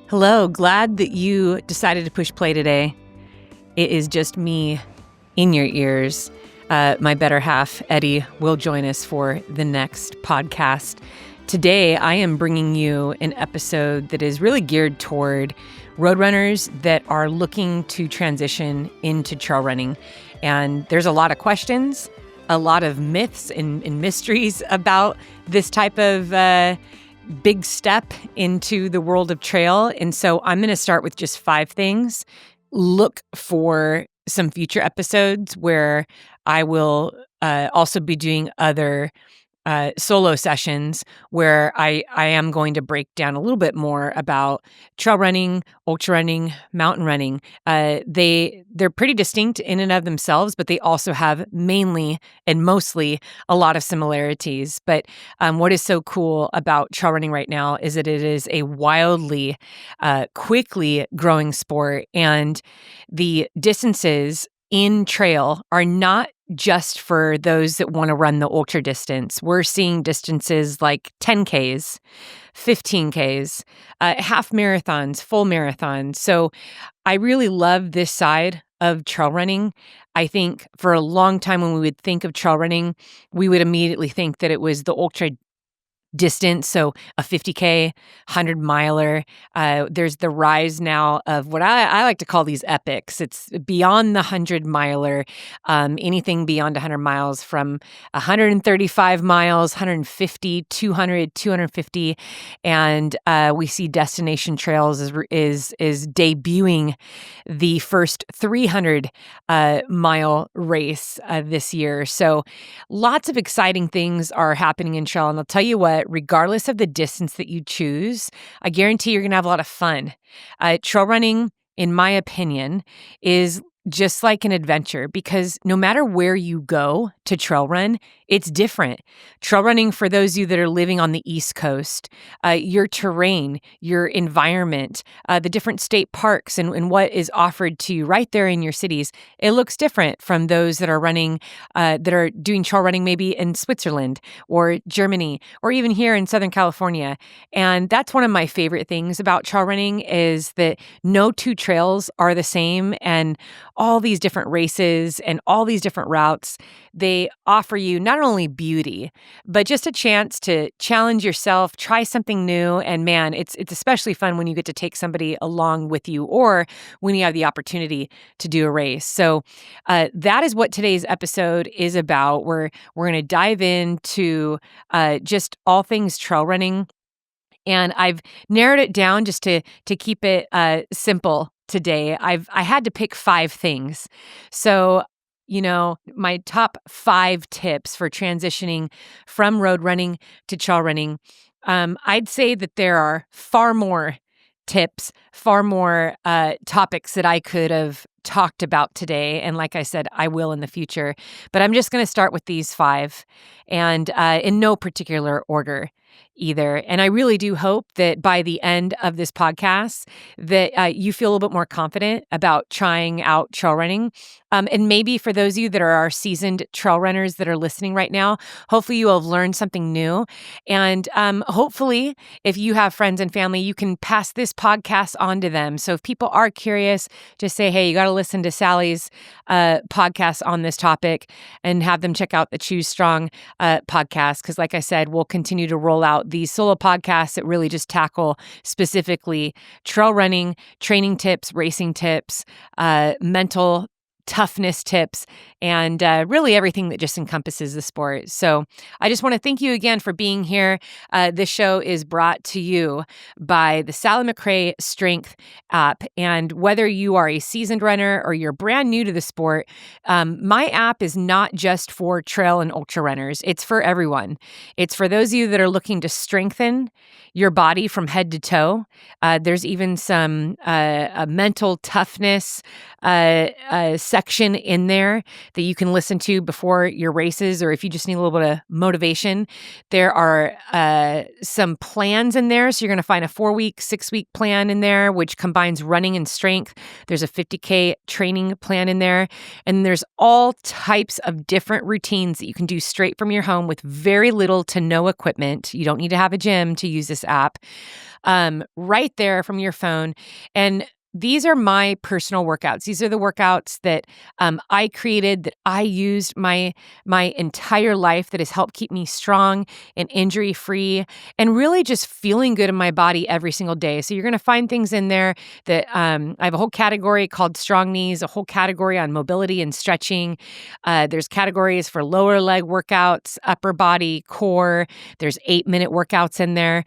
Hello, glad that you decided to push play today. It is just me in your ears. My better half, Eddie, will join us for the next podcast. Today, I am bringing you an episode that is really geared toward road runners that are looking to transition into trail running. And there's a lot of questions, a lot of myths and mysteries about this type of big step into the world of trail. And so I'm going to start with just 5 things. Look for some future episodes where I will also be doing other solo sessions where I am going to break down a little bit more about trail running, ultra running, mountain running. They're pretty distinct in and of themselves, but they also have mainly and mostly a lot of similarities. But what is so cool about trail running right now is that it is a wildly, quickly growing sport, and the distances in trail are not just for those that want to run the ultra distance. We're seeing distances like 10Ks, 15Ks, half marathons, full marathons. So I really love this side of trail running. I think for a long time when we would think of trail running, we would immediately think that it was the ultra distance, so a 50K, 100-miler. There's the rise now of what I like to call these epics. It's beyond the 100-miler, anything beyond 100 miles from 135 miles, 150, 200, 250. And we see Destination Trails is debuting the first 300-mile race this year. So lots of exciting things are happening in trail. And I'll tell you what, regardless of the distance that you choose, I guarantee you're going to have a lot of fun. Trail running, in my opinion, is just like an adventure, because no matter where you go to trail run, it's different. Trail running, for those of you that are living on the East Coast, your terrain, your environment, the different state parks and what is offered to you right there in your cities, it looks different from those that are running, that are doing trail running maybe in Switzerland or Germany or even here in Southern California. And that's one of my favorite things about trail running, is that no two trails are the same, and all these different races and all these different routes, they offer you not only beauty, but just a chance to challenge yourself, try something new. And man, it's especially fun when you get to take somebody along with you, or when you have the opportunity to do a race. So that is what today's episode is about. We're going to dive into just all things trail running. And I've narrowed it down just to keep it simple today. I had to pick 5 things. So, my top 5 tips for transitioning from road running to trail running. I'd say that there are far more tips, far more topics that I could have talked about today. And like I said, I will in the future. But I'm just going to start with these 5, and in no particular order either. And I really do hope that by the end of this podcast that you feel a little bit more confident about trying out trail running. And maybe for those of you that are our seasoned trail runners that are listening right now, hopefully you will have learned something new. And hopefully, if you have friends and family, you can pass this podcast on to them. So if people are curious, just say, hey, you got to listen to Sally's podcast on this topic, and have them check out the Choose Strong podcast. Because like I said, we'll continue to roll out these solo podcasts that really just tackle specifically trail running, training tips, racing tips, mental toughness tips, and really everything that just encompasses the sport. So I just want to thank you again for being here. This show is brought to you by the Sally McRae Strength app. And whether you are a seasoned runner or you're brand new to the sport, my app is not just for trail and ultra runners. It's for everyone. It's for those of you that are looking to strengthen your body from head to toe. There's even some mental toughness section in there that you can listen to before your races, or if you just need a little bit of motivation. There are some plans in there. So you're going to find a 4-week, 6-week plan in there, which combines running and strength. There's a 50K training plan in there. And there's all types of different routines that you can do straight from your home with very little to no equipment. You don't need to have a gym to use this app. Right there from your phone. And these are my personal workouts. These are the workouts that I created, that I used my entire life, that has helped keep me strong and injury free, and really just feeling good in my body every single day. So you're going to find things in there that I have a whole category called strong knees, a whole category on mobility and stretching. There's categories for lower leg workouts, upper body, core. There's 8-minute workouts in there.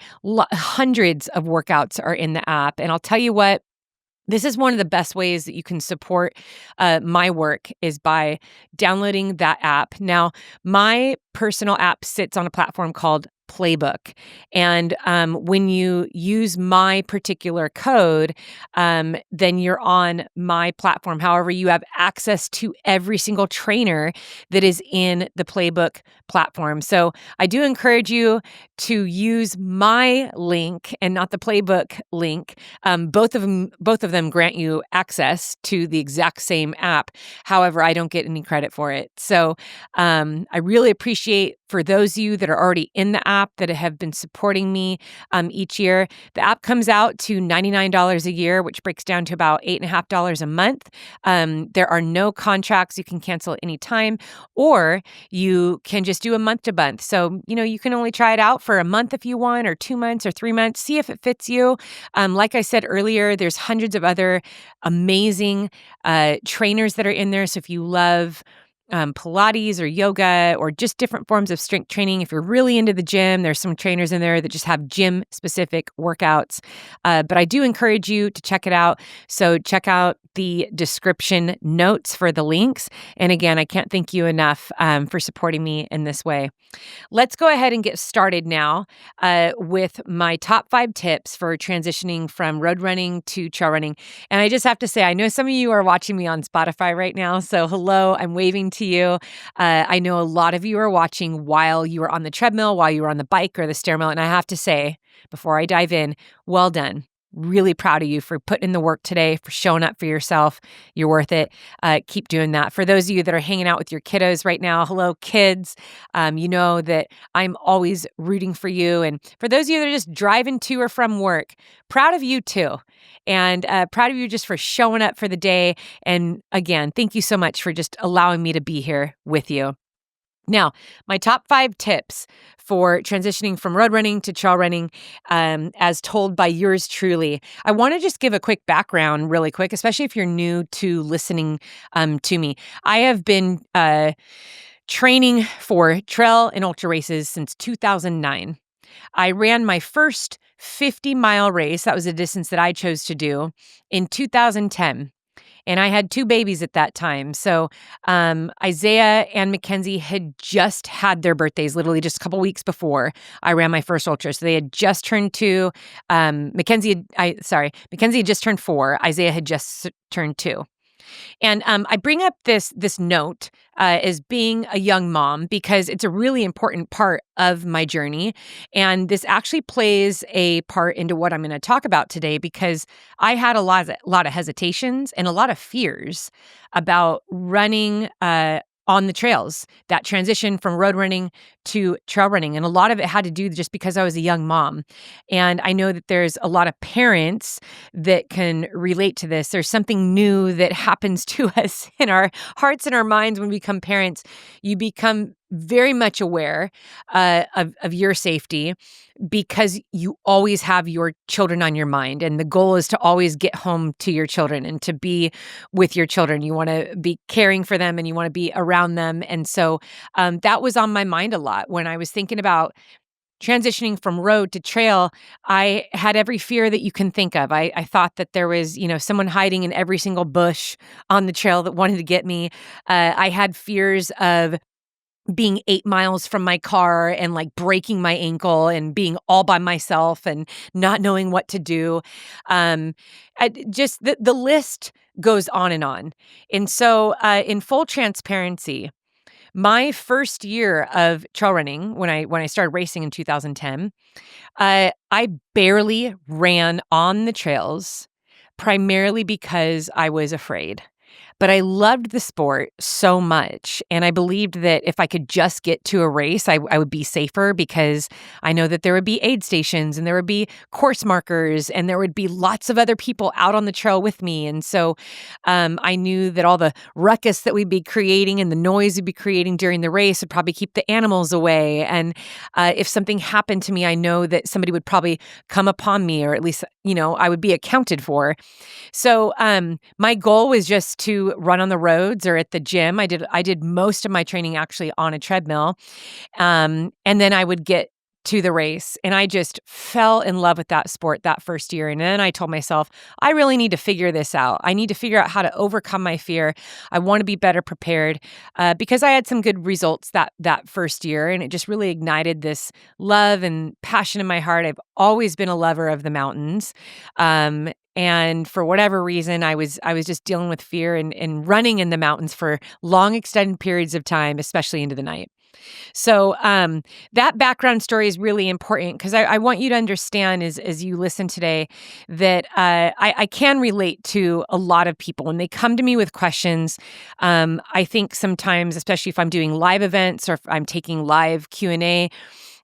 Hundreds of workouts are in the app. And I'll tell you what, this is one of the best ways that you can support my work, is by downloading that app. Now, my personal app sits on a platform called Playbook. And when you use my particular code, then you're on my platform. However, you have access to every single trainer that is in the Playbook platform. So I do encourage you to use my link and not the Playbook link. Both of them grant you access to the exact same app. However, I don't get any credit for it. So I really appreciate, for those of you that are already in the app that have been supporting me each year. The app comes out to $99 a year, which breaks down to about $8.50 a month. There are no contracts. You can cancel at any time, or you can just do a month to month. So, you can only try it out for a month if you want, or 2 months or 3 months. See if it fits you. Like I said earlier, there's hundreds of other amazing trainers that are in there. So if you love Pilates or yoga, or just different forms of strength training, if you're really into the gym, there's some trainers in there that just have gym specific workouts. But I do encourage you to check it out. So check out the description notes for the links. And again, I can't thank you enough for supporting me in this way. Let's go ahead and get started now with my top 5 tips for transitioning from road running to trail running. And I just have to say, I know some of you are watching me on Spotify right now. So hello, I'm waving to you. I know a lot of you are watching while you were on the treadmill, while you were on the bike or the stairmill. And I have to say, before I dive in, well done. Really proud of you for putting in the work today, for showing up for yourself. You're worth it. Keep doing that. For those of you that are hanging out with your kiddos right now, hello, kids. You know that I'm always rooting for you. And for those of you that are just driving to or from work, proud of you too. And proud of you just for showing up for the day. And again, thank you so much for just allowing me to be here with you. Now, my top 5 tips for transitioning from road running to trail running, as told by yours truly. I want to just give a quick background really quick, especially if you're new to listening to me. I have been training for trail and ultra races since 2009. I ran my first 50-mile race. That was a distance that I chose to do in 2010. And I had 2 babies at that time. So Isaiah and Mackenzie had just had their birthdays, literally just a couple weeks before I ran my first ultra. So they had just turned 2. Mackenzie had just turned 4. Isaiah had just turned 2. And I bring up this note as being a young mom because it's a really important part of my journey. And this actually plays a part into what I'm going to talk about today, because I had a lot of hesitations and a lot of fears about running on the trails, that transition from road running to trail running. And a lot of it had to do just because I was a young mom. And I know that there's a lot of parents that can relate to this. There's something new that happens to us in our hearts and our minds when we become parents. You become very much aware of your safety, because you always have your children on your mind. And the goal is to always get home to your children and to be with your children. You want to be caring for them and you want to be around them. And so that was on my mind a lot when I was thinking about transitioning from road to trail. I had every fear that you can think of. I thought that there was, someone hiding in every single bush on the trail that wanted to get me. I had fears of being 8 miles from my car and like breaking my ankle and being all by myself and not knowing what to do. Just the list goes on and on. And so, in full transparency, my first year of trail running, when I started racing in 2010, I barely ran on the trails, primarily because I was afraid. But I loved the sport so much, and I believed that if I could just get to a race, I would be safer because I know that there would be aid stations and there would be course markers and there would be lots of other people out on the trail with me. And so I knew that all the ruckus that we'd be creating and the noise we'd be creating during the race would probably keep the animals away. And if something happened to me, I know that somebody would probably come upon me, or at least, I would be accounted for. So, my goal was just to run on the roads or at the gym. I did most of my training actually on a treadmill, and then I would get to the race, and I just fell in love with that sport that first year. And then I told myself, I really need to figure this out. I need to figure out how to overcome my fear. I want to be better prepared, because I had some good results that first year, and it just really ignited this love and passion in my heart. I've always been a lover of the mountains. And for whatever reason, I was just dealing with fear and running in the mountains for long extended periods of time, especially into the night. So that background story is really important because I want you to understand as you listen today that I can relate to a lot of people when they come to me with questions. I think sometimes, especially if I'm doing live events or if I'm taking live Q&A,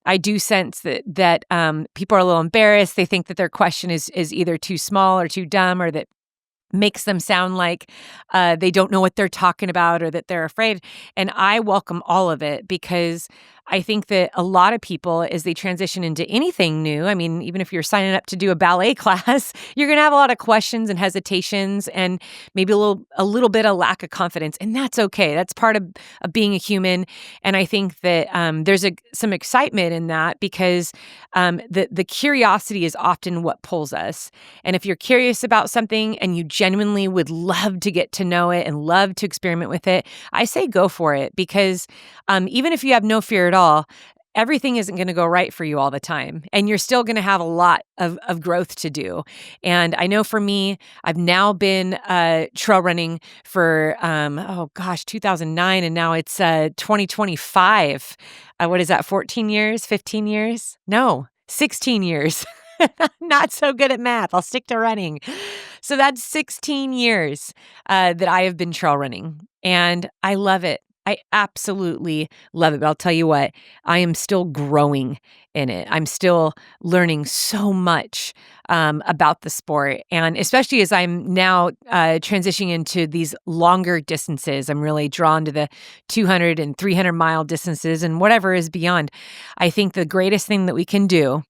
I do sense that people are a little embarrassed. They think that their question is either too small or too dumb, or that makes them sound like they don't know what they're talking about, or that they're afraid. And I welcome all of it because I think that a lot of people, as they transition into anything new, I mean, even if you're signing up to do a ballet class, you're going to have a lot of questions and hesitations and maybe a little bit of lack of confidence. And that's okay. That's part of being a human. And I think that there's some excitement in that because the curiosity is often what pulls us. And if you're curious about something and you genuinely would love to get to know it and love to experiment with it, I say go for it because even if you have no fear at all, everything isn't going to go right for you all the time. And you're still going to have a lot of growth to do. And I know for me, I've now been trail running for, 2009, and now it's 2025. What is that, 14 years, 15 years? No, 16 years. Not so good at math. I'll stick to running. So that's 16 years that I have been trail running, and I love it. I absolutely love it. But I'll tell you what, I am still growing in it. I'm still learning so much about the sport. And especially as I'm now transitioning into these longer distances, I'm really drawn to the 200 and 300 mile distances and whatever is beyond. I think the greatest thing that we can do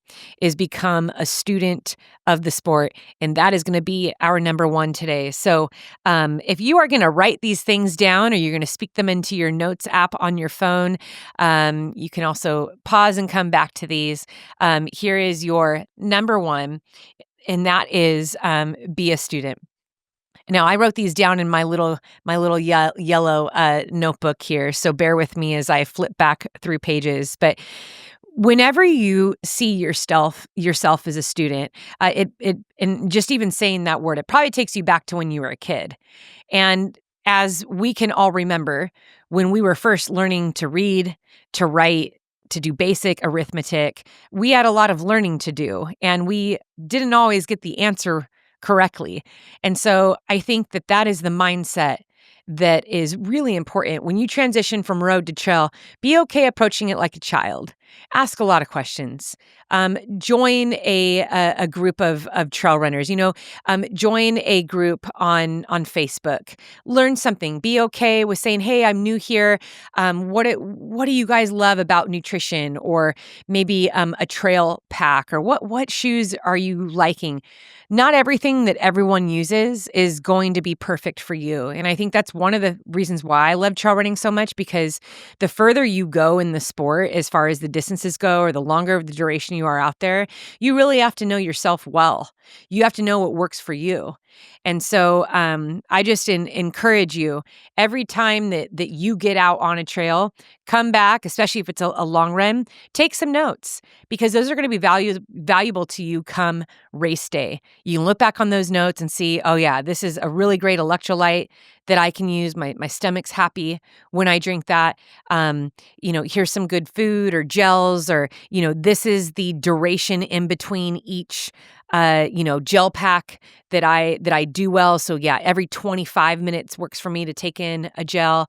is become a student of the sport. And that is going to be our number one today. So if you are going to write these things down or you're going to speak them into your notes app on your phone, you can also pause and come back to these. Here is your number one, and that is be a student. Now, I wrote these down in my little yellow notebook here, so bear with me as I flip back through pages. But whenever you see yourself as a student, and just even saying that word, it probably takes you back to when you were a kid. And as we can all remember, when we were first learning to read, to write, to do basic arithmetic, we had a lot of learning to do, and we didn't always get the answer correctly. And so I think that is the mindset that is really important. When you transition from road to trail, be okay approaching it like a child. Ask a lot of questions. Join a group of trail runners. Join a group on Facebook. Learn something. Be okay with saying, "Hey, I'm new here. What do you guys love about nutrition?" Or maybe a trail pack. Or what shoes are you liking? Not everything that everyone uses is going to be perfect for you. And I think that's one of the reasons why I love trail running so much, because the further you go in the sport, as far as the distances go, or the longer of the duration you are out there, you really have to know yourself well. You have to know what works for you. And so I just encourage you every time that you get out on a trail, come back, especially if it's a long run, take some notes because those are going to be valuable to you come race day. You can look back on those notes and see, oh yeah, this is a really great electrolyte that I can use. My stomach's happy when I drink that. Here's some good food or gels, or this is the duration in between each gel pack that I do well. So yeah, every 25 minutes works for me to take in a gel.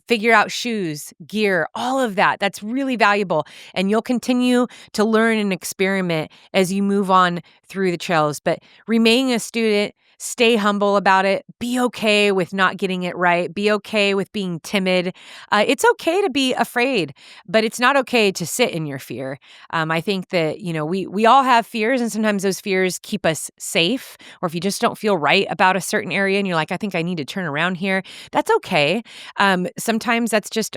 Figure out shoes, gear, all of that. That's really valuable. And you'll continue to learn and experiment as you move on through the trails. But remaining a student, stay humble about it. Be okay with not getting it right. Be okay with being timid. It's okay to be afraid, but it's not okay to sit in your fear. I think that, we all have fears, and sometimes those fears keep us safe. Or if you just don't feel right about a certain area and you're like, I think I need to turn around here, that's okay. Sometimes that's just,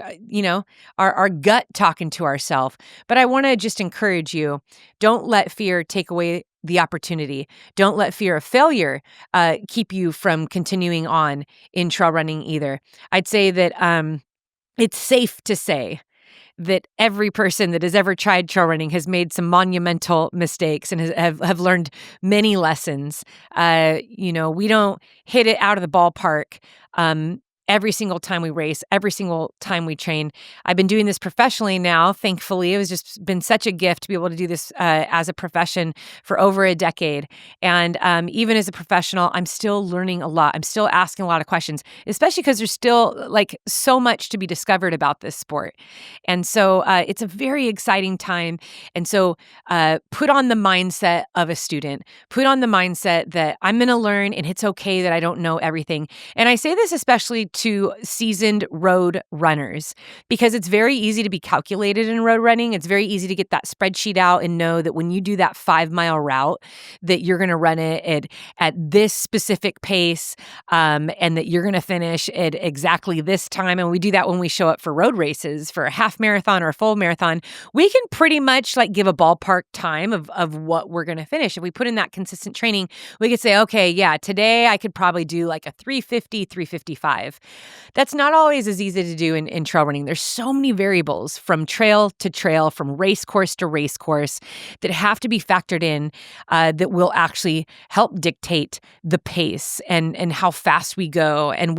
our gut talking to ourselves. But I want to just encourage you, don't let fear take away the opportunity. Don't let fear of failure keep you from continuing on in trail running either. I'd say that it's safe to say that every person that has ever tried trail running has made some monumental mistakes and have learned many lessons. We don't hit it out of the ballpark every single time we race, every single time we train. I've been doing this professionally now, thankfully. It was just been such a gift to be able to do this as a profession for over a decade. And even as a professional, I'm still learning a lot. I'm still asking a lot of questions, especially because there's still so much to be discovered about this sport. And so it's a very exciting time. And so put on the mindset of a student, put on the mindset that I'm going to learn and it's okay that I don't know everything. And I say this especially to seasoned road runners because it's very easy to be calculated in road running. It's very easy to get that spreadsheet out and know that when you do that 5-mile route that you're going to run it at this specific pace and that you're going to finish at exactly this time. And we do that when we show up for road races, for a half marathon or a full marathon. We can pretty much give a ballpark time of what we're going to finish. If we put in that consistent training, we could say, okay, yeah, today I could probably do a 350, 355. That's not always as easy to do in trail running. There's so many variables from trail to trail, from race course to race course that have to be factored in that will actually help dictate the pace and how fast we go and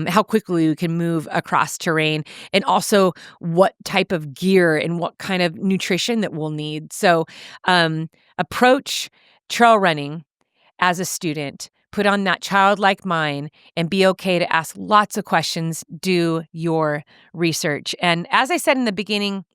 how quickly we can move across terrain, and also what type of gear and what kind of nutrition that we'll need. So approach trail running as a student. Put on that childlike mind and be okay to ask lots of questions. Do your research. And as I said in the beginning,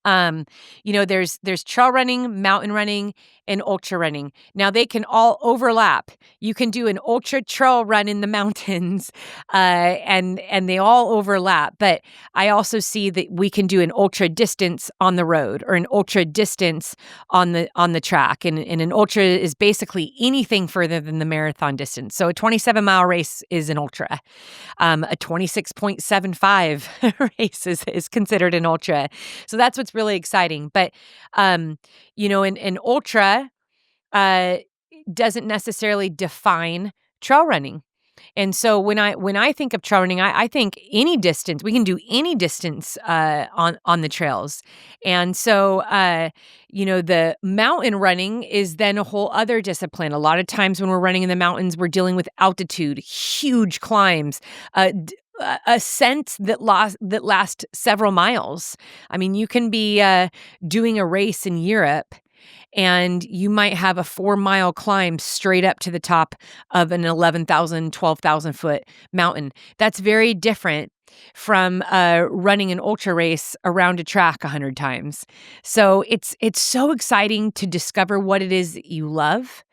there's trail running, mountain running, and ultra running. Now they can all overlap. You can do an ultra trail run in the mountains, and they all overlap. But I also see that we can do an ultra distance on the road or an ultra distance on the track. And an ultra is basically anything further than the marathon distance. So a 27-mile race is an ultra. A 26.75 race is considered an ultra. So that's what's really exciting. But, an ultra doesn't necessarily define trail running. And so when I think of trail running, I think any distance, we can do any distance on the trails. And so, the mountain running is then a whole other discipline. A lot of times when we're running in the mountains, we're dealing with altitude, huge climbs, ascents that last several miles. I mean, you can be doing a race in Europe, and you might have a 4-mile climb straight up to the top of an 11,000, 12,000 foot mountain. That's very different from running an ultra race around a track 100 times. So it's so exciting to discover what it is that you love,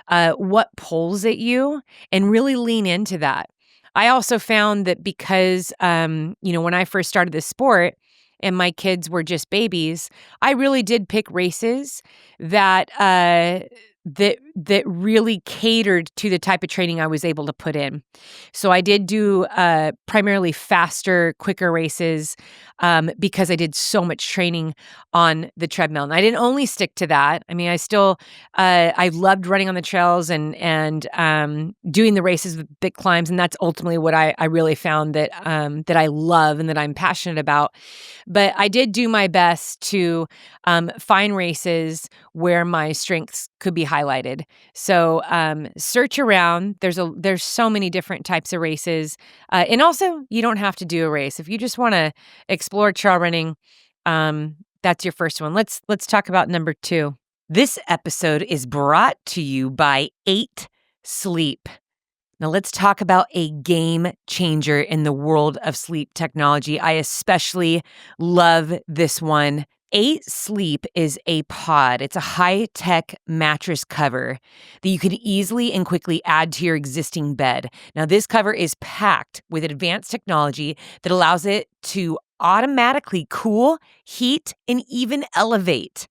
what pulls at you, and really lean into that. I also found that because, when I first started this sport and my kids were just babies, I really did pick races that that really catered to the type of training I was able to put in. So I did do primarily faster, quicker races because I did so much training on the treadmill. And I didn't only stick to that. I mean, I loved running on the trails and doing the races with big climbs, and that's ultimately what I really found that that I love and that I'm passionate about. But I did do my best to find races where my strengths could be highlighted. So search around. There's so many different types of races, and also you don't have to do a race if you just want to explore trail running. That's your first one. Let's talk about number 2. This episode is brought to you by 8 Sleep. Now, let's talk about a game changer in the world of sleep technology. I especially love this one. 8 Sleep is a pod. It's a high-tech mattress cover that you can easily and quickly add to your existing bed. Now, this cover is packed with advanced technology that allows it to automatically cool, heat, and even elevate.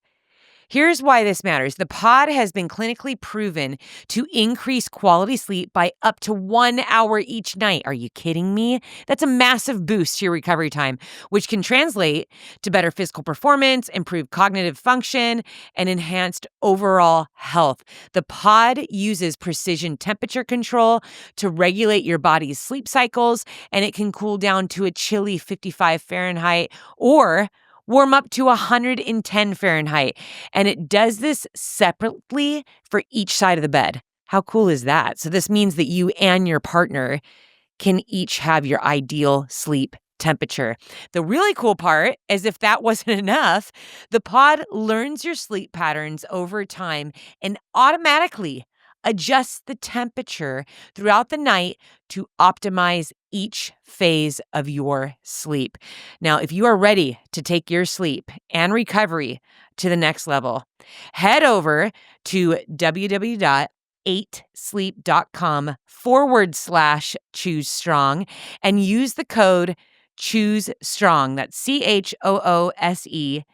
Here's why this matters. The pod has been clinically proven to increase quality sleep by up to 1 hour each night. Are you kidding me? That's a massive boost to your recovery time, which can translate to better physical performance, improved cognitive function, and enhanced overall health. The pod uses precision temperature control to regulate your body's sleep cycles, and it can cool down to a chilly 55 Fahrenheit or warm up to 110 Fahrenheit. And it does this separately for each side of the bed. How cool is that? So this means that you and your partner can each have your ideal sleep temperature. The really cool part is if that wasn't enough, the pod learns your sleep patterns over time and automatically adjusts the temperature throughout the night to optimize each phase of your sleep. Now, if you are ready to take your sleep and recovery to the next level, head over to www.8sleep.com/choose strong and use the code choose strong. That's CHOOSESTRONG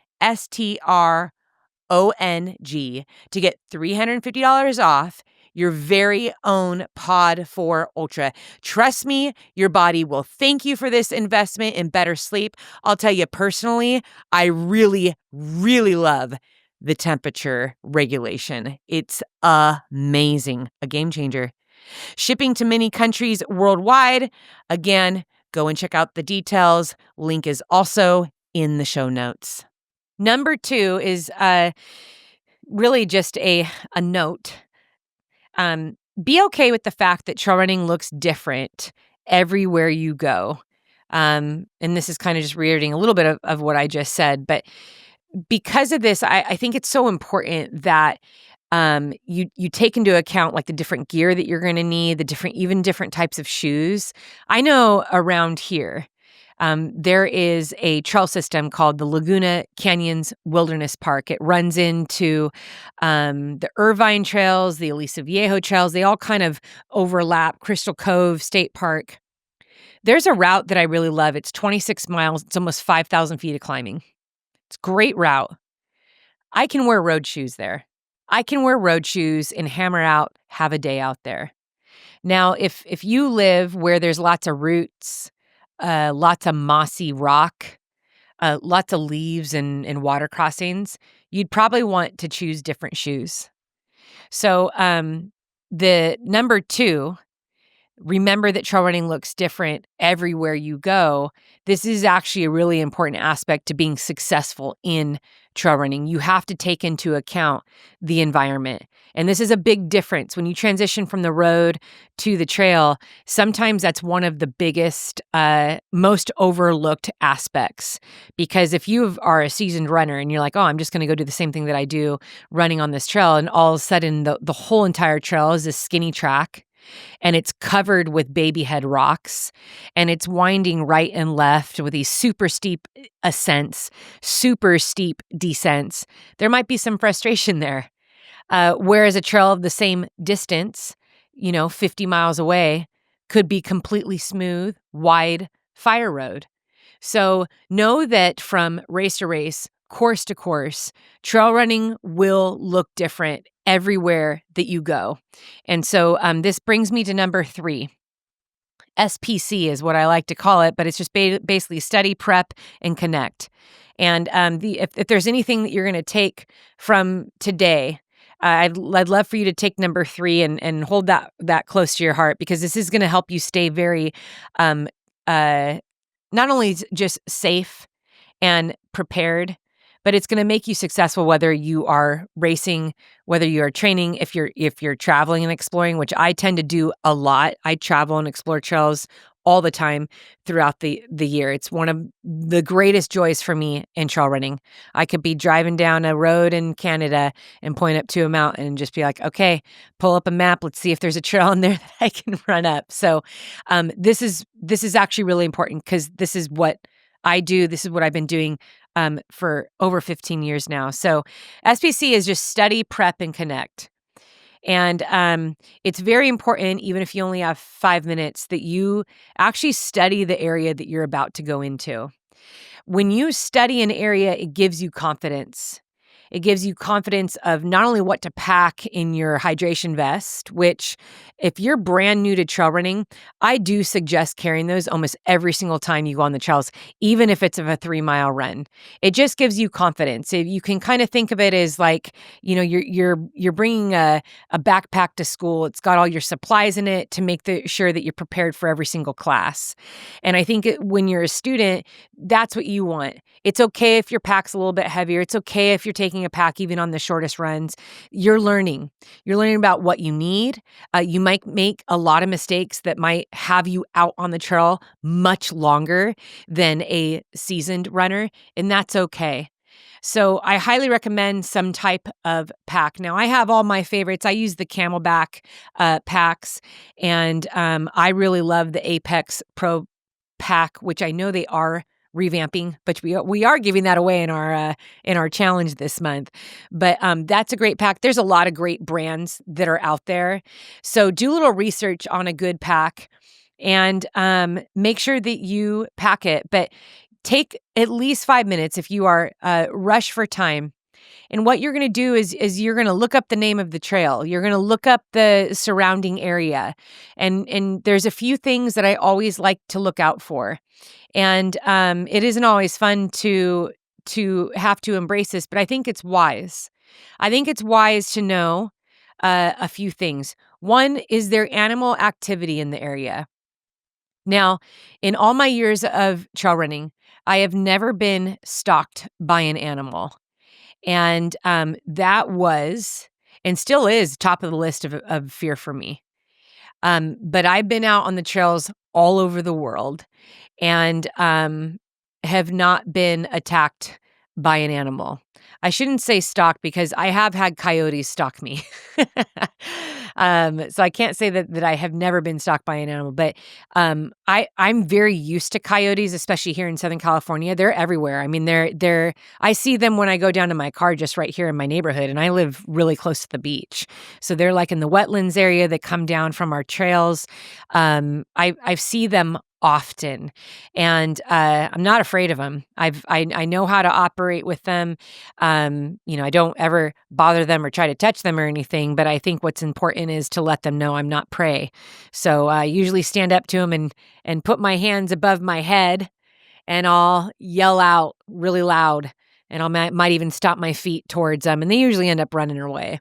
to get $350 off your very own Pod 4 Ultra. Trust me, your body will thank you for this investment in better sleep. I'll tell you personally, I really, really love the temperature regulation. It's amazing, a game changer. Shipping to many countries worldwide. Again, go and check out the details. Link is also in the show notes. Number 2 is really just a note. Be okay with the fact that trail running looks different everywhere you go. And this is kind of just reiterating a little bit of what I just said. But because of this, I think it's so important that you take into account like the different gear that you're going to need, the different types of shoes. I know around here, there is a trail system called the Laguna Canyons Wilderness Park. It runs into the Irvine trails, the Aliso Viejo trails. They all kind of overlap. Crystal Cove State Park. There's a route that I really love. It's 26 miles. It's almost 5,000 feet of climbing. It's a great route. I can wear road shoes there. I can wear road shoes and hammer out, have a day out there. Now, if you live where there's lots of roots, lots of mossy rock, lots of leaves and water crossings, you'd probably want to choose different shoes. So the number 2, remember that trail running looks different everywhere you go. This is actually a really important aspect to being successful in trail running. You have to take into account the environment. And this is a big difference. When you transition from the road to the trail, sometimes that's one of the biggest, most overlooked aspects. Because if you are a seasoned runner and you're like, oh, I'm just going to go do the same thing that I do running on this trail, and all of a sudden the whole entire trail is this skinny track, and it's covered with baby head rocks, and it's winding right and left with these super steep ascents, super steep descents, there might be some frustration there. Whereas a trail of the same distance, 50 miles away, could be completely smooth, wide fire road. So know that from race to race, course to course, trail running will look different everywhere that you go. And so this brings me to number 3. SPC is what I like to call it, but it's just basically study, prep, and connect. And if there's anything that you're going to take from today, I'd love for you to take number 3 and hold that close to your heart, because this is going to help you stay very, um, uh, not only just safe and prepared, but it's going to make you successful whether you are racing, whether you are training, if you're traveling and exploring, which I tend to do a lot. I travel and explore trails all the time throughout the year. It's one of the greatest joys for me in trail running. I could be driving down a road in Canada and point up to a mountain and just be like, okay, pull up a map. Let's see if there's a trail in there that I can run up. So this is actually really important, because this is what I do. This is what I've been doing for over 15 years now. So SPC is just study, prep, and connect. And it's very important, even if you only have 5 minutes, that you actually study the area that you're about to go into. When you study an area, it gives you confidence. It gives you confidence of not only what to pack in your hydration vest, which if you're brand new to trail running, I do suggest carrying those almost every single time you go on the trails, even if it's of a 3-mile run. It just gives you confidence. If you can kind of think of it as like, you're bringing a backpack to school. It's got all your supplies in it to make sure that you're prepared for every single class. And I think when you're a student, that's what you want. It's okay if your pack's a little bit heavier. It's okay if you're taking a pack even on the shortest runs. You're learning. You're learning about what you need. You might make a lot of mistakes that might have you out on the trail much longer than a seasoned runner, and that's okay. So I highly recommend some type of pack. Now, I have all my favorites. I use the Camelback packs, and I really love the Apex Pro pack, which I know they are revamping, but we are giving that away in our challenge this month. But that's a great pack. There's a lot of great brands that are out there, so do a little research on a good pack, and make sure that you pack it. But take at least 5 minutes if you are rush for time. And what you're going to do is you're going to look up the name of the trail. You're going to look up the surrounding area, and there's a few things that I always like to look out for. And it isn't always fun to have to embrace this, but I think it's wise. I think it's wise to know a few things. One, is there animal activity in the area? Now, in all my years of trail running, I have never been stalked by an animal. And that was, and still is, top of the list of fear for me. But I've been out on the trails all over the world, and have not been attacked by an animal. I shouldn't say stalked, because I have had coyotes stalk me. So I can't say that I have never been stalked by an animal, but I'm very used to coyotes, especially here in Southern California. They're everywhere. I mean, I see them when I go down to my car just right here in my neighborhood, and I live really close to the beach. So they're like in the wetlands area that come down from our trails. I see them often, and I'm not afraid of them. I know how to operate with them. I don't ever bother them or try to touch them or anything, but I think what's important is to let them know I'm not prey. So I usually stand up to them and put my hands above my head, and I'll yell out really loud, and I might even stop my feet towards them, and they usually end up running away.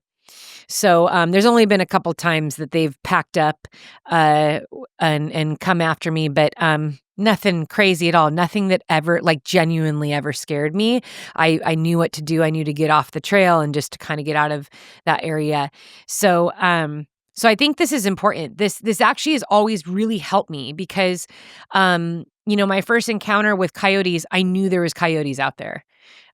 So there's only been a couple times that they've packed up and come after me, but nothing crazy at all. Nothing that ever, like, genuinely ever scared me. I knew what to do. I knew to get off the trail and just to kind of get out of that area. So I think this is important. This actually has always really helped me, because my first encounter with coyotes, I knew there was coyotes out there.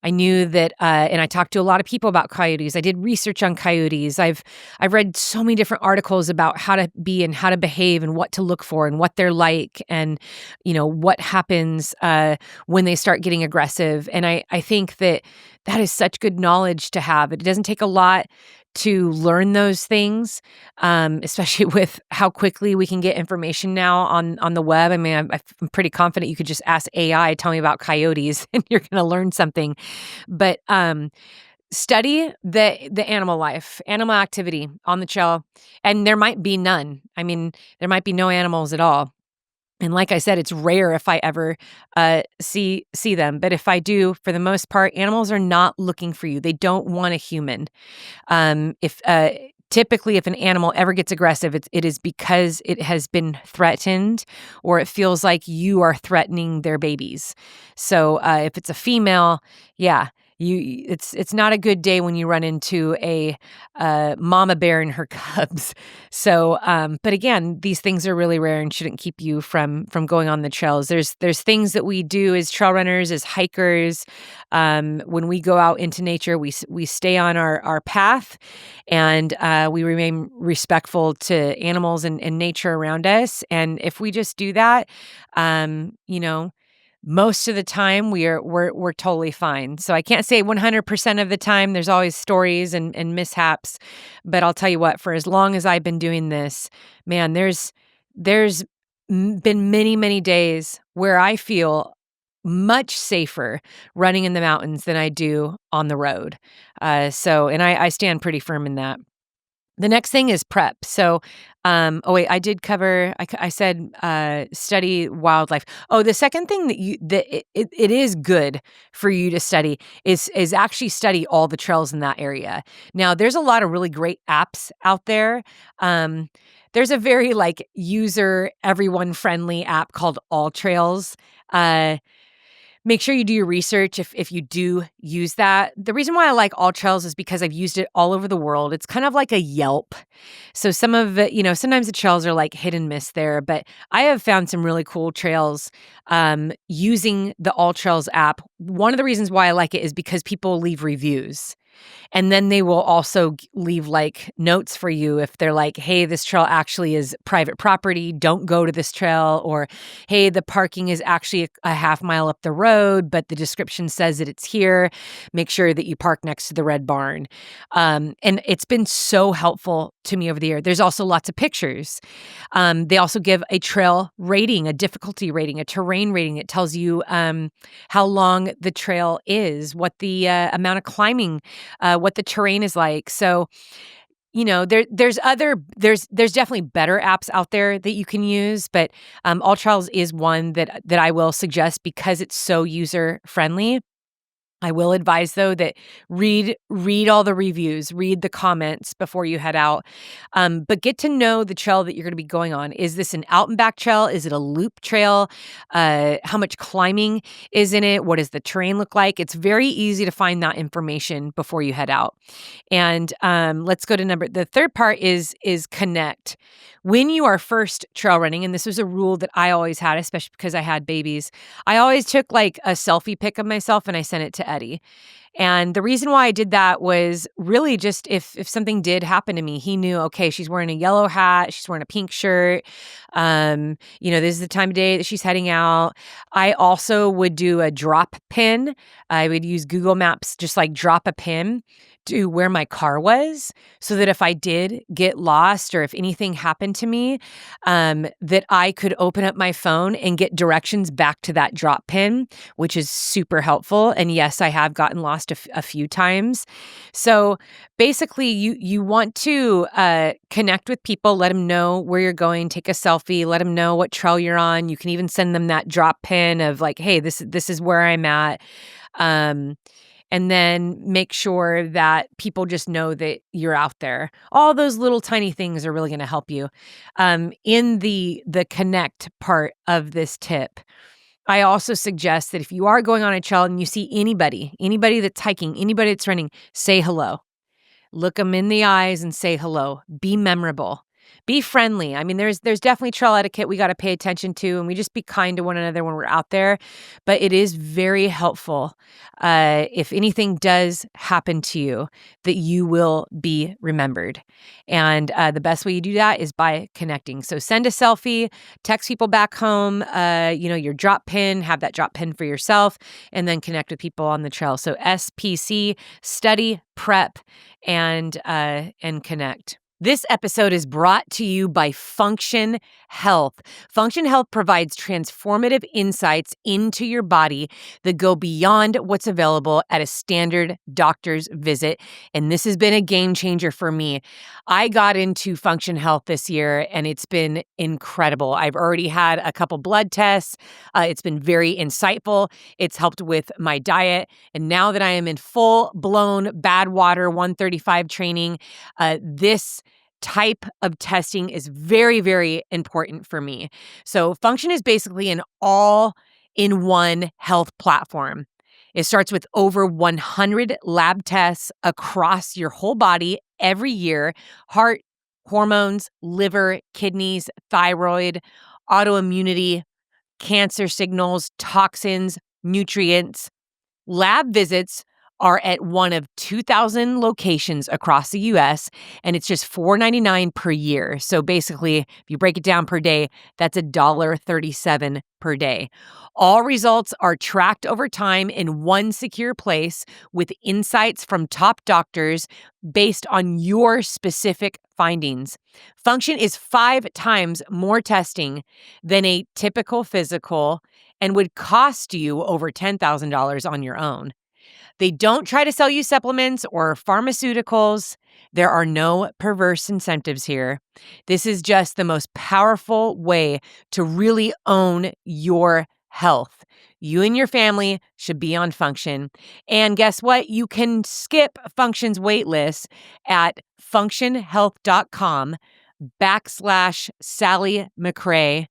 I knew that, and I talked to a lot of people about coyotes. I did research on coyotes. I've read so many different articles about how to be and how to behave and what to look for and what they're like, and what happens when they start getting aggressive. And I think that is such good knowledge to have. It doesn't take a lot to learn those things, especially with how quickly we can get information now on the web. I mean, I'm pretty confident you could just ask AI, tell me about coyotes, and you're going to learn something. But study the animal life, animal activity on the trail, and there might be none. I mean, there might be no animals at all. And like I said, it's rare if I ever see them. But if I do, for the most part, animals are not looking for you. They don't want a human. If Typically, if an animal ever gets aggressive, it is because it has been threatened, or it feels like you are threatening their babies. So if it's a female, yeah, it's not a good day when you run into a mama bear and her cubs. So, but again, these things are really rare and shouldn't keep you from going on the trails. There's things that we do as trail runners, as hikers. When we go out into nature, we stay on our path, and we remain respectful to animals and nature around us. And if we just do that, you know, most of the time we're totally fine. So I can't say 100% of the time. There's always stories and mishaps, but I'll tell you what, for as long as I've been doing this, man, there's been many days where I feel much safer running in the mountains than I do on the road. And I stand pretty firm in that. The next thing is prep. So, oh wait, I did cover. I said study wildlife. Oh, the second thing that it is good for you to study is actually study all the trails in that area. Now, there's a lot of really great apps out there. Um, there's a very like user everyone friendly app called All Trails. Uh, Make sure you do your research if you do use that. The reason why I like All Trails is because I've used it all over the world. It's kind of like a Yelp. So some of it, sometimes the trails are like hit and miss there, but I have found some really cool trails using the All Trails app. One of the reasons why I like it is because people leave reviews. And then they will also leave like notes for you if they're like, hey, this trail actually is private property. Don't go to this trail. Or, hey, the parking is actually a half mile up the road, but the description says that it's here. Make sure that you park next to the red barn. And it's been so helpful to me over the year. There's also lots of pictures. They also give a trail rating, a difficulty rating, a terrain rating. It tells you how long the trail is, what the amount of climbing, what the terrain is like. So, there's definitely better apps out there that you can use, but All Trails is one that I will suggest because it's so user friendly. I will advise though that read all the reviews, read the comments before you head out. But get to know the trail that you're going to be going on. Is this an out and back trail? Is it a loop trail? How much climbing is in it? What does the terrain look like? It's very easy to find that information before you head out. And let's go to the third part is connect. When you are first trail running, and this was a rule that I always had, especially because I had babies, I always took like a selfie pic of myself and I sent it to Eddie. And the reason why I did that was really just if something did happen to me, he knew, okay, she's wearing a yellow hat, she's wearing a pink shirt. This is the time of day that she's heading out. I also would do a drop pin. I would use Google Maps, just like drop a pin to where my car was, so that if I did get lost or if anything happened to me, that I could open up my phone and get directions back to that drop pin, which is super helpful. And yes, I have gotten lost a few times. So basically, you want to connect with people, let them know where you're going, take a selfie, let them know what trail you're on. You can even send them that drop pin of like, hey, this is where I'm at. And then make sure that people just know that you're out there. All those little tiny things are really going to help you. In the connect part of this tip, I also suggest that if you are going on a trail and you see anybody that's hiking, anybody that's running, say hello. Look them in the eyes and say hello. Be memorable. Be friendly. I mean, there's definitely trail etiquette we got to pay attention to, and we just be kind to one another when we're out there. But it is very helpful if anything does happen to you, that you will be remembered. And the best way you do that is by connecting. So send a selfie, text people back home, your drop pin, have that drop pin for yourself, and then connect with people on the trail. So SPC, study, prep, and connect. This episode is brought to you by Function Health. Function Health provides transformative insights into your body that go beyond what's available at a standard doctor's visit. And this has been a game changer for me. I got into Function Health this year, and it's been incredible. I've already had a couple blood tests. It's been very insightful. It's helped with my diet. And now that I am in full-blown Badwater 135 training, this type of testing is very, very important for me. So Function is basically an all-in-one health platform. It starts with over 100 lab tests across your whole body every year: heart, hormones, liver, kidneys, thyroid, autoimmunity, cancer signals, toxins, nutrients. Lab visits are at one of 2,000 locations across the US, and it's just $4.99 per year. So basically, if you break it down per day, that's $1.37 per day. All results are tracked over time in one secure place with insights from top doctors based on your specific findings. Function is 5 times more testing than a typical physical and would cost you over $10,000 on your own. They don't try to sell you supplements or pharmaceuticals. There are no perverse incentives here. This is just the most powerful way to really own your health. You and your family should be on Function. And guess what? You can skip Function's wait list at functionhealth.com/Sally McRae.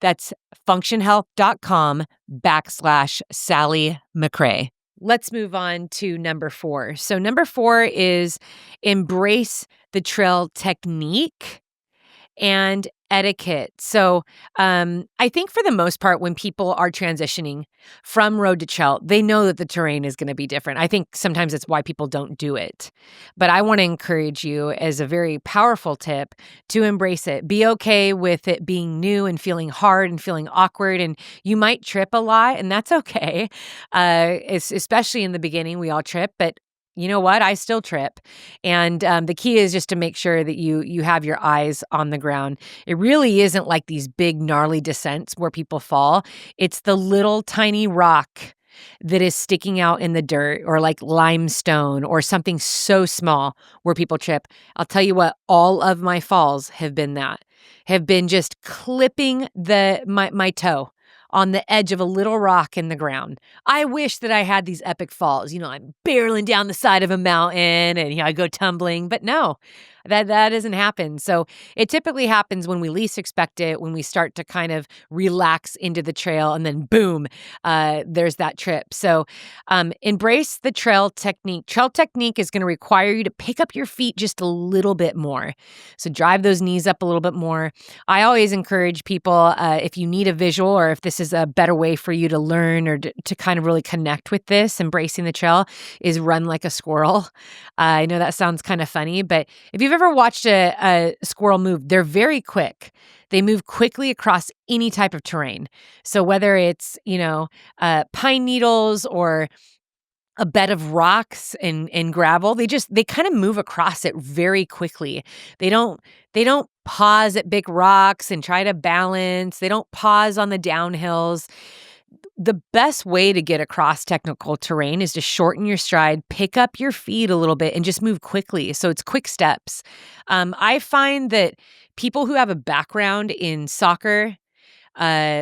That's functionhealth.com/Sally McRae. Let's move on to number 4. So number 4 is embrace the trail technique and etiquette. So I think for the most part, when people are transitioning from road to trail, they know that the terrain is going to be different. I think sometimes it's why people don't do it. But I want to encourage you, as a very powerful tip, to embrace it. Be okay with it being new and feeling hard and feeling awkward. And you might trip a lot, and that's okay. Especially in the beginning, we all trip. But you know what? I still trip. And the key is just to make sure that you have your eyes on the ground. It really isn't like these big, gnarly descents where people fall. It's the little tiny rock that is sticking out in the dirt, or like limestone or something so small where people trip. I'll tell you what, all of my falls have been just clipping my toe on the edge of a little rock in the ground. I wish that I had these epic falls. I'm barreling down the side of a mountain and I go tumbling, but no, that doesn't happen. So it typically happens when we least expect it, when we start to kind of relax into the trail, and then boom, there's that trip. So embrace the trail technique. Trail technique is going to require you to pick up your feet just a little bit more. So drive those knees up a little bit more. I always encourage people, if you need a visual, or if this is a better way for you to learn or to kind of really connect with this, embracing the trail, is run like a squirrel. I know that sounds kind of funny, but if you've ever watched a squirrel move, they're very quick. They move quickly across any type of terrain. So whether it's, pine needles or a bed of rocks and gravel, they kind of move across it very quickly. They don't pause at big rocks and try to balance. They don't pause on the downhills. The best way to get across technical terrain is to shorten your stride, pick up your feet a little bit, and just move quickly. So it's quick steps. I find that people who have a background in soccer,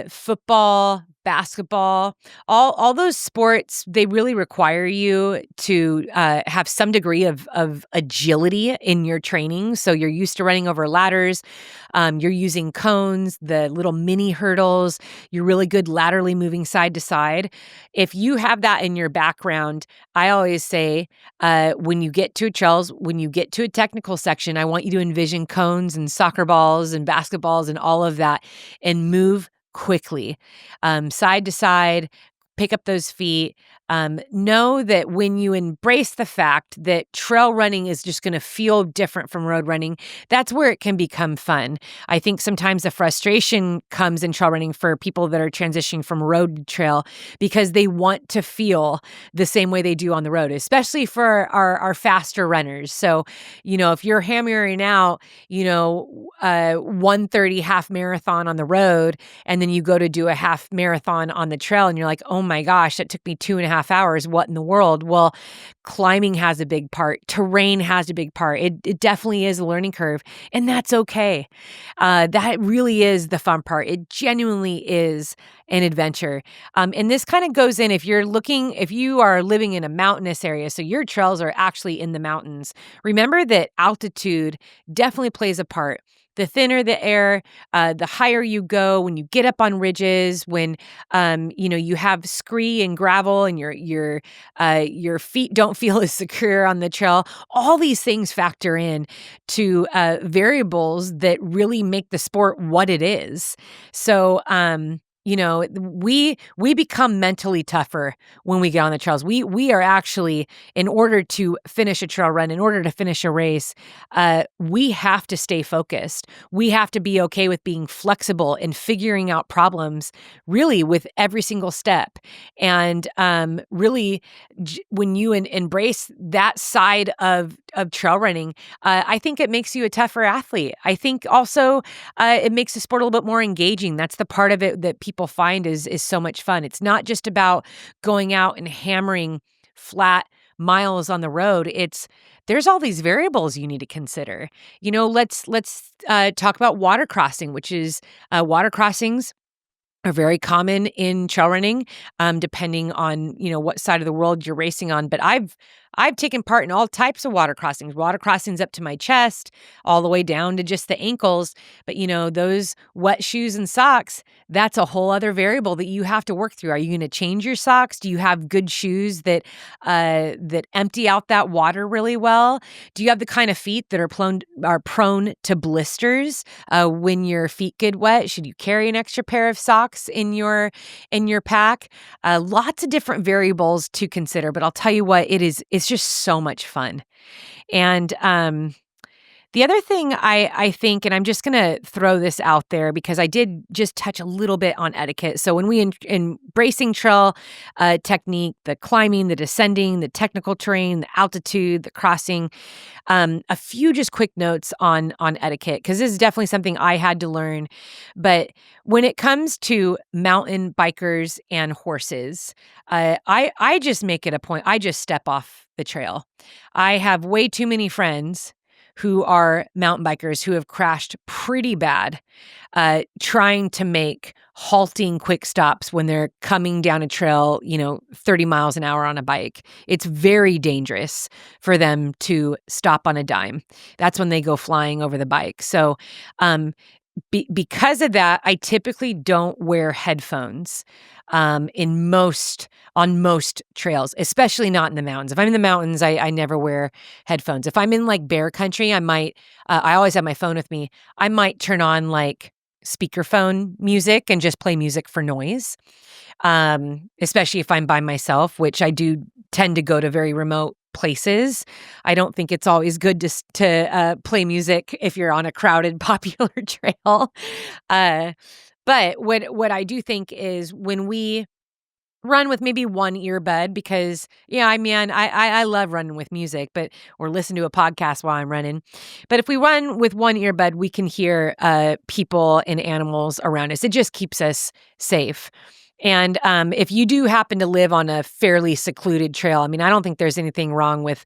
football, basketball, all those sports, they really require you to have some degree of agility in your training. So you're used to running over ladders. You're using cones, the little mini hurdles. You're really good laterally moving side to side. If you have that in your background, I always say, when you get to trails, when you get to a technical section, I want you to envision cones and soccer balls and basketballs and all of that, and move quickly, side to side, pick up those feet. Know that when you embrace the fact that trail running is just going to feel different from road running, that's where it can become fun. I think sometimes the frustration comes in trail running for people that are transitioning from road to trail because they want to feel the same way they do on the road, especially for our faster runners. So, if you're hammering out, 1:30 half marathon on the road, and then you go to do a half marathon on the trail and you're like, oh my gosh, that took me 2.5 hours. What in the world? Well, climbing has a big part. Terrain has a big part. It definitely is a learning curve, and that's okay. That really is the fun part. It genuinely is an adventure. And this kind of goes in if you are living in a mountainous area, so your trails are actually in the mountains. Remember that altitude definitely plays a part. The thinner the air, the higher you go. When you get up on ridges, when you have scree and gravel, and your feet don't feel as secure on the trail. All these things factor in to variables that really make the sport what it is. So, we become mentally tougher when we get on the trails. We are actually, in order to finish a trail run, in order to finish a race, we have to stay focused. We have to be okay with being flexible and figuring out problems really with every single step. And really, when you embrace that side of trail running, I think it makes you a tougher athlete. I think also it makes the sport a little bit more engaging. That's the part of it that people find is so much fun. It's not just about going out and hammering flat miles on the road. There's all these variables you need to consider. Let's talk about water crossing, which is water crossings are very common in trail running, depending on, what side of the world you're racing on. But I've taken part in all types of water crossings up to my chest, all the way down to just the ankles. But, those wet shoes and socks, that's a whole other variable that you have to work through. Are you going to change your socks? Do you have good shoes that empty out that water really well? Do you have the kind of feet that are prone to blisters when your feet get wet? Should you carry an extra pair of socks in your pack? Lots of different variables to consider, but I'll tell you what, it's just so much fun. And the other thing I think, and I'm just going to throw this out there because I did just touch a little bit on etiquette. So when we embracing trail technique, the climbing, the descending, the technical terrain, the altitude, the crossing, a few just quick notes on etiquette, because this is definitely something I had to learn. But when it comes to mountain bikers and horses, I just make it a point. I just step off the trail. I have way too many friends who are mountain bikers who have crashed pretty bad, trying to make halting quick stops when they're coming down a trail, 30 miles an hour on a bike. It's very dangerous for them to stop on a dime. That's when they go flying over the bike. So, because of that, I typically don't wear headphones on most trails, especially not in the mountains. If I'm in the mountains, I never wear headphones. If I'm in like bear country, I always have my phone with me. I might turn on like speakerphone music and just play music for noise, especially if I'm by myself, which I do tend to go to very remote places. I don't think it's always good to play music if you're on a crowded, popular trail. But what I do think is when we run with maybe one earbud, because I love running with music, or listen to a podcast while I'm running. But if we run with one earbud, we can hear people and animals around us. It just keeps us safe. And if you do happen to live on a fairly secluded trail, I don't think there's anything wrong with,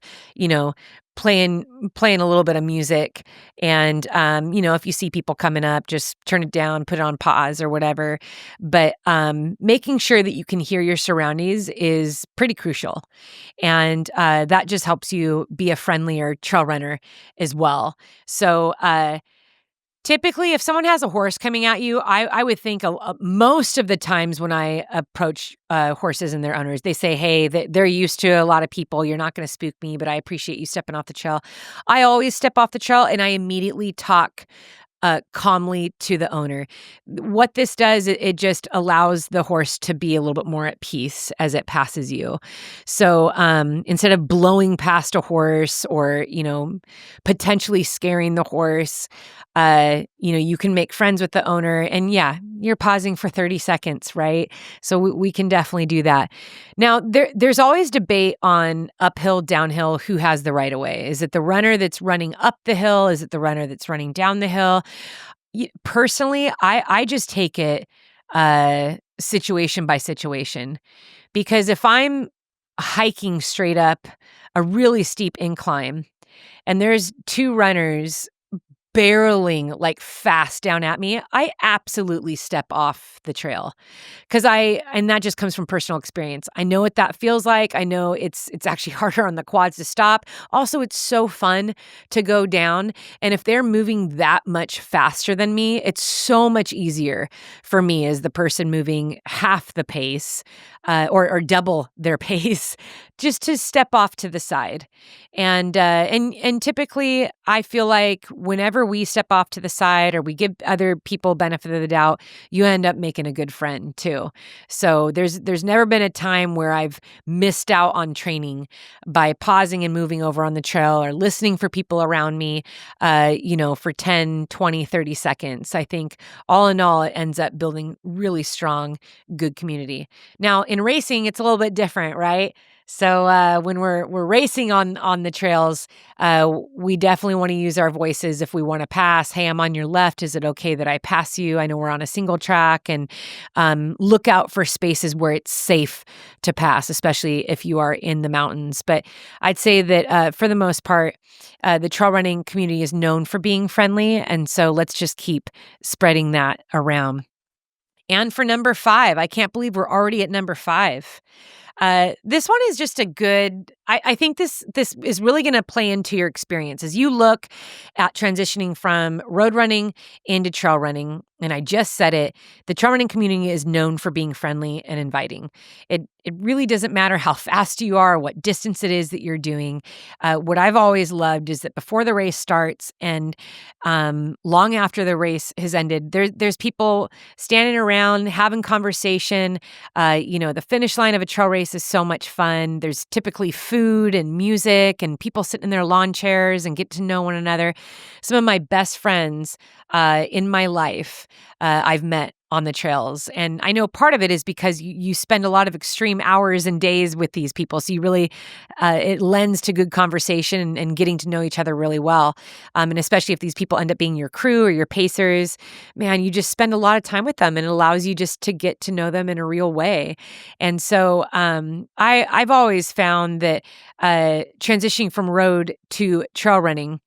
playing a little bit of music. And, if you see people coming up, just turn it down, put it on pause or whatever. But making sure that you can hear your surroundings is pretty crucial. And that just helps you be a friendlier trail runner as well. So, typically, if someone has a horse coming at you, I would think most of the times when I approach horses and their owners, they say, hey, they're used to a lot of people. You're not going to spook me, but I appreciate you stepping off the trail. I always step off the trail and I immediately talk calmly to the owner. What this does, it just allows the horse to be a little bit more at peace as it passes you. So instead of blowing past a horse or, potentially scaring the horse, you can make friends with the owner. And yeah, you're pausing for 30 seconds, right? So we can definitely do that. Now, there's always debate on uphill, downhill, who has the right of way. Is it the runner that's running up the hill? Is it the runner that's running down the hill? Personally, I just take it situation by situation, because if I'm hiking straight up a really steep incline and there's two runners barreling like fast down at me, I absolutely step off the trail. And that just comes from personal experience. I know what that feels like. I know it's actually harder on the quads to stop. Also, it's so fun to go down. And if they're moving that much faster than me, it's so much easier for me as the person moving half the pace, or double their pace, just to step off to the side. And typically, I feel like whenever we step off to the side or we give other people benefit of the doubt, you end up making a good friend too. So there's never been a time where I've missed out on training by pausing and moving over on the trail or listening for people around me, for 10, 20, 30 seconds. I think all in all, it ends up building really strong, good community. Now, in racing, it's a little bit different, right? So when we're racing on the trails, we definitely want to use our voices if we want to pass. Hey, I'm on your left. Is it okay that I pass you? I know we're on a single track, and look out for spaces where it's safe to pass, especially if you are in the mountains. But I'd say that for the most part, the trail running community is known for being friendly, and so let's just keep spreading that around. And for number 5, I can't believe we're already at number 5. This one is just a good. I think this is really going to play into your experience as you look at transitioning from road running into trail running. And I just said it, the trail running community is known for being friendly and inviting. It really doesn't matter how fast you are, what distance it is that you're doing. What I've always loved is that before the race starts and long after the race has ended, there's people standing around having conversation. The finish line of a trail race is so much fun. There's typically food and music and people sitting in their lawn chairs and get to know one another. Some of my best friends in my life I've met on the trails. And I know part of it is because you spend a lot of extreme hours and days with these people. So you really, it lends to good conversation and getting to know each other really well. And especially if these people end up being your crew or your pacers, man, you just spend a lot of time with them and it allows you just to get to know them in a real way. And so I've always found that transitioning from road to trail running,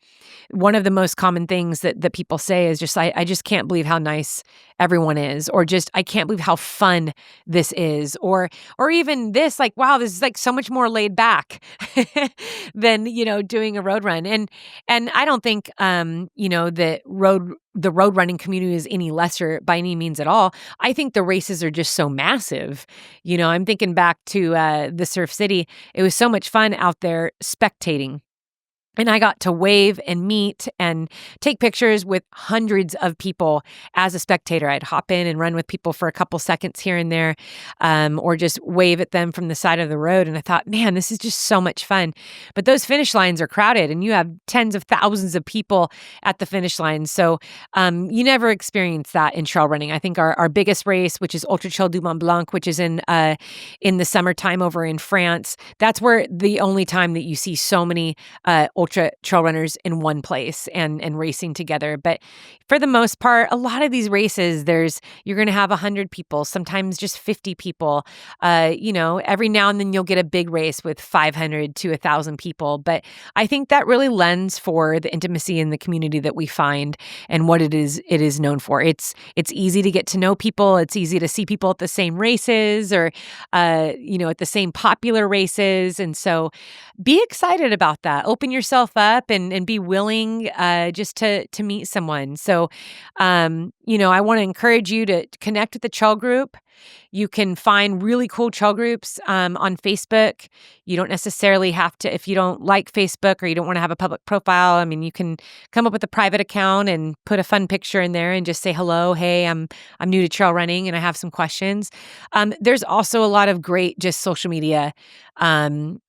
one of the most common things that people say is just, I just can't believe how nice everyone is, or just, I can't believe how fun this is, or even this, like, wow, this is like so much more laid back than, doing a road run. And I don't think, that the road running community is any lesser by any means at all. I think the races are just so massive. I'm thinking back to the Surf City. It was so much fun out there spectating. And I got to wave and meet and take pictures with hundreds of people as a spectator. I'd hop in and run with people for a couple seconds here and there, or just wave at them from the side of the road. And I thought, man, this is just so much fun. But those finish lines are crowded and you have tens of thousands of people at the finish line. So you never experience that in trail running. I think our biggest race, which is Ultra Trail du Mont Blanc, which is in the summertime over in France, that's where the only time that you see so many ultra trail runners in one place and racing together. But for the most part, a lot of these races, you're going to have 100 people, sometimes just 50 people. Every now and then you'll get a big race with 500 to 1,000 people. But I think that really lends for the intimacy in the community that we find and what it is known for. It's easy to get to know people. It's easy to see people at the same races or, at the same popular races. And so be excited about that. Open yourself yourself up and be willing just to meet someone. So, I want to encourage you to connect with the trail group. You can find really cool trail groups on Facebook. You don't necessarily have to, if you don't like Facebook or you don't want to have a public profile, I mean, you can come up with a private account and put a fun picture in there and just say, hello, hey, I'm new to trail running and I have some questions. There's also a lot of great just social media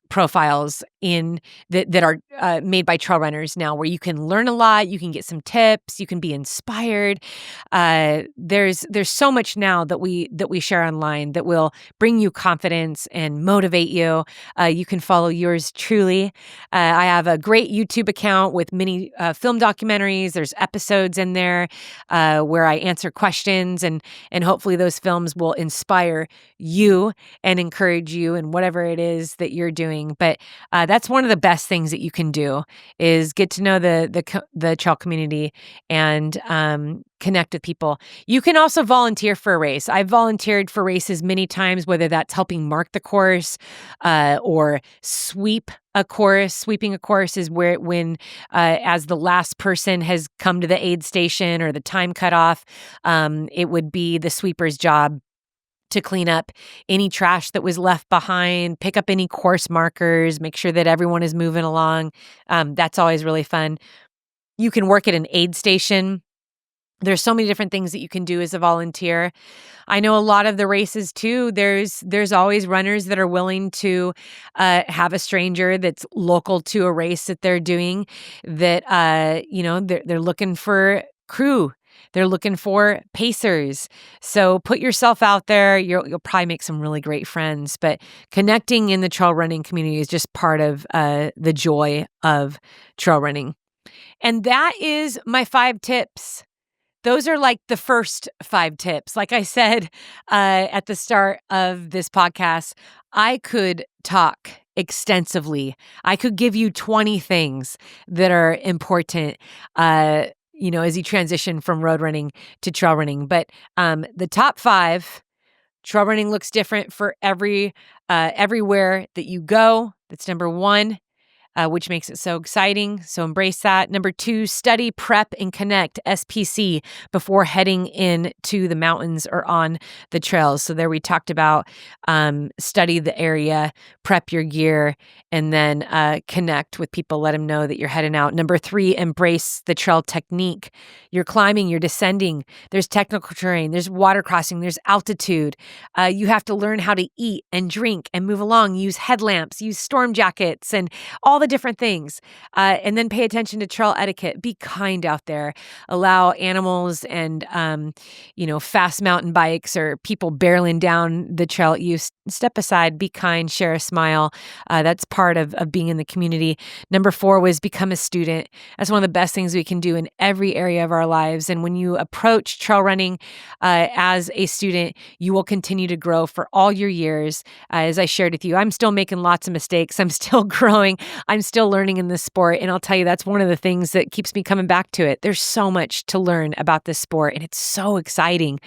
profiles in that are made by trail runners now, where you can learn a lot, you can get some tips, you can be inspired. There's so much now that we share online that will bring you confidence and motivate you. You can follow yours truly. I have a great YouTube account with many film documentaries. There's episodes in there where I answer questions, and hopefully those films will inspire you and encourage you in whatever it is that you're doing. But that's one of the best things that you can do is get to know the trail community and connect with people. You can also volunteer for a race. I've volunteered for races many times, whether that's helping mark the course or sweep a course. Sweeping a course is when as the last person has come to the aid station or the time cutoff, it would be the sweeper's job to clean up any trash that was left behind, pick up any course markers, make sure that everyone is moving along. That's always really fun. You can work at an aid station. There's so many different things that you can do as a volunteer. I know a lot of the races too. There's always runners that are willing to have a stranger that's local to a race that they're doing. That they're looking for crew. They're looking for pacers. So put yourself out there. You'll probably make some really great friends. But connecting in the trail running community is just part of the joy of trail running. And that is my 5 tips. Those are like the first 5 tips. Like I said at the start of this podcast, I could talk extensively. I could give you 20 things that are important, as you transition from road running to trail running. But the top 5, trail running looks different for everywhere that you go. That's number 1. Which makes it so exciting. So embrace that. Number 2, study, prep, and connect, SPC, before heading into the mountains or on the trails. So there we talked about study the area, prep your gear, and then connect with people. Let them know that you're heading out. Number 3, embrace the trail technique. You're climbing, you're descending. There's technical terrain, there's water crossing, there's altitude. You have to learn how to eat and drink and move along, use headlamps, use storm jackets, and all the different things. And then pay attention to trail etiquette. Be kind out there. Allow animals and, fast mountain bikes or people barreling down the trail at you. Step aside, be kind, share a smile. That's part of being in the community. Number 4 was become a student. That's one of the best things we can do in every area of our lives. And when you approach trail running as a student, you will continue to grow for all your years. As I shared with you, I'm still making lots of mistakes. I'm still growing. I'm still learning in this sport. And I'll tell you, that's one of the things that keeps me coming back to it. There's so much to learn about this sport, and it's so exciting.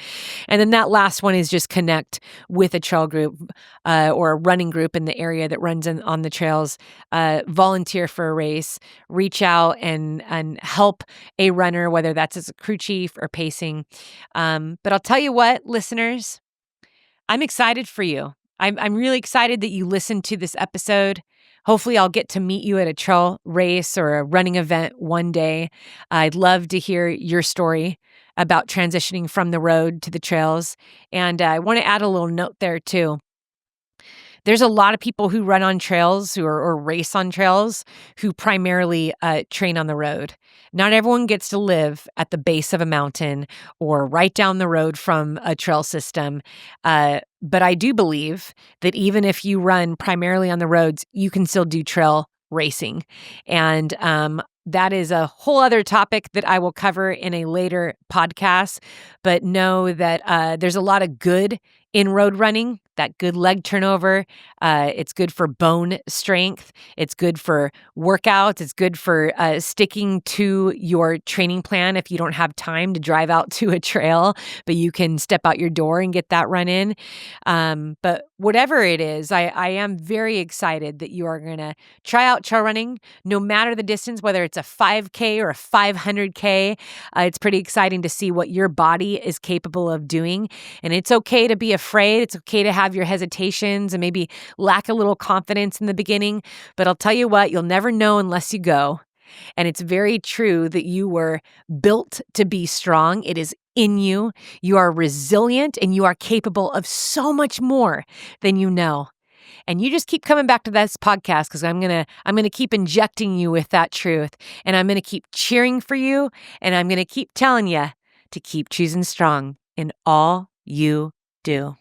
And then that last one is just connect with a trail group or a running group in the area that runs on the trails. Volunteer for a race. Reach out and help a runner, whether that's as a crew chief or pacing. But I'll tell you what, listeners, I'm excited for you. I'm really excited that you listened to this episode. Hopefully I'll get to meet you at a trail race or a running event one day. I'd love to hear your story about transitioning from the road to the trails. And I want to add a little note there too. There's a lot of people who run on trails or race on trails who primarily train on the road. Not everyone gets to live at the base of a mountain or right down the road from a trail system. But I do believe that even if you run primarily on the roads, you can still do trail racing. And that is a whole other topic that I will cover in a later podcast. But know that there's a lot of good in road running, that good leg turnover. It's good for bone strength. It's good for workouts. It's good for sticking to your training plan if you don't have time to drive out to a trail, but you can step out your door and get that run in. But whatever it is, I am very excited that you are going to try out trail running, no matter the distance, whether it's a 5K or a 500K. It's pretty exciting to see what your body is capable of doing. And it's okay to be afraid. It's okay to have your hesitations and maybe lack a little confidence in the beginning. But I'll tell you what, you'll never know unless you go. And it's very true that you were built to be strong. It is in you. You are resilient and you are capable of so much more than you know. And you just keep coming back to this podcast because I'm gonna keep injecting you with that truth. And I'm gonna keep cheering for you. And I'm gonna keep telling you to keep choosing strong in all you do.